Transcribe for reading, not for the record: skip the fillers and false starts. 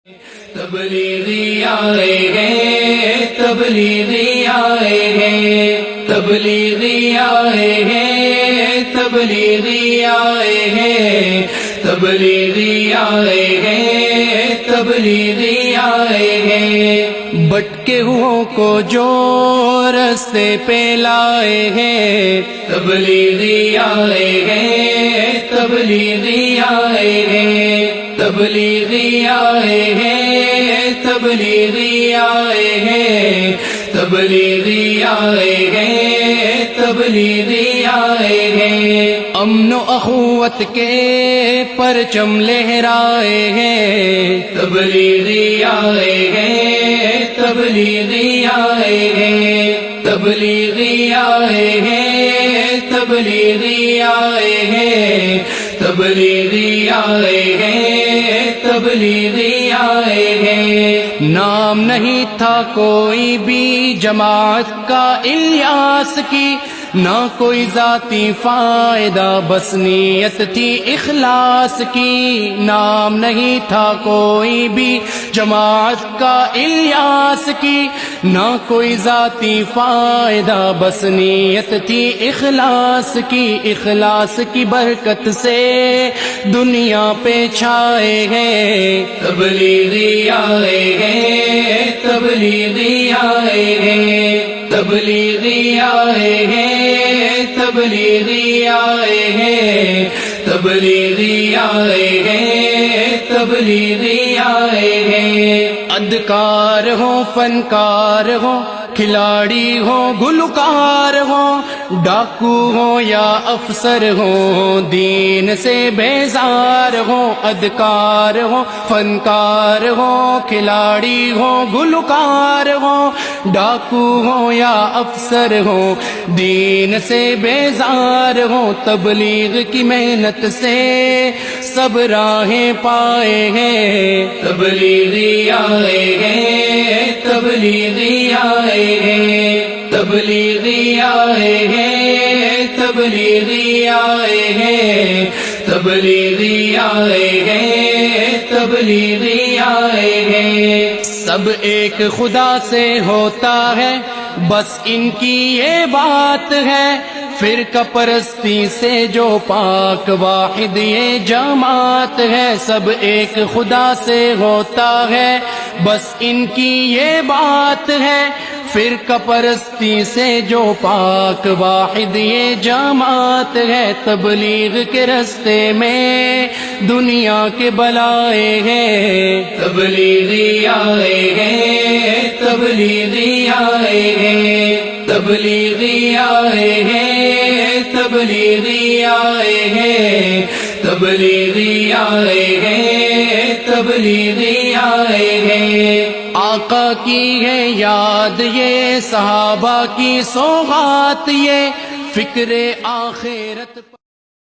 تبلیغی آئے ہیں تبلیغی آئے ہیں تبلیغی آئے ہیں تبلیغی آئے ہیں تبلیغی آئے ہیں تبلیغی آئے ہیں بٹکے ہوں کو جو رستے پہ لائے ہیں تبلیغی آئے ہیں تبلیغی آئے ہیں تبلیغی آئے ہیں تبلیغی آئے ہیں تبلیغی آئے ہیں تبلیغی آئے ہیں امن و اخوت کے پرچم لہرائے ہیں تبلیغی آئے ہیں تبلیغی آئے ہیں تبلیغی آئے ہیں تبلیغی آئے ہیں تبلیغی آئے ہیں تبلیغی آئے ہیں نام نہیں تھا کوئی بھی جماعت کا الیاس کی نہ کوئی ذاتی فائدہ بس نیت تھی اخلاص کی نام نہیں تھا کوئی بھی جماعت کا الیاس کی نہ کوئی ذاتی فائدہ بس نیت تھی اخلاص کی برکت سے دنیا پہ چھائے ہیں تبلیغی آئے ہیں تبلیغی آئے ہیں تبلیغی آئے ہیں تبلیغی آئے ہیں تبلیغی آئے ہیں تبلیغی آئے ہیں ادکار ہو فنکار ہو کھلاڑی ہو گلوکار ہو ڈاکو ہو یا افسر ہو دین سے بیزار ہو ادکار ہو فنکار ہو کھلاڑی ہو گلوکار ہو ڈاکو ہو یا افسر ہو دین سے بیزار ہو تبلیغ کی محنت سے سب راہیں پائے ہیں تبلیغی آئے ہیں تبلیغی آئے ہیں تبلیغی آئے ہیں تبلیغی آئے ہیں تبلیغی آئے ہیں تبلیغی آئے ہیں سب ایک خدا سے ہوتا ہے بس ان کی یہ بات ہے فرقہ پرستی سے جو پاک واحد یہ جماعت ہے سب ایک خدا سے ہوتا ہے بس ان کی یہ بات ہے فرقہ پرستی سے جو پاک واحد یہ جماعت ہے تبلیغ کے رستے میں دنیا کے بلائے ہیں تبلیغی آئے ہیں تبلیغی آئے ہیں تبلیغی آئے ہیں تبلیغی آئے ہیں تبلیغی آئے ہیں تبلیغی آئے ہیں آقا کی ہے یاد یہ صحابہ کی سوغات یہ فکر آخرت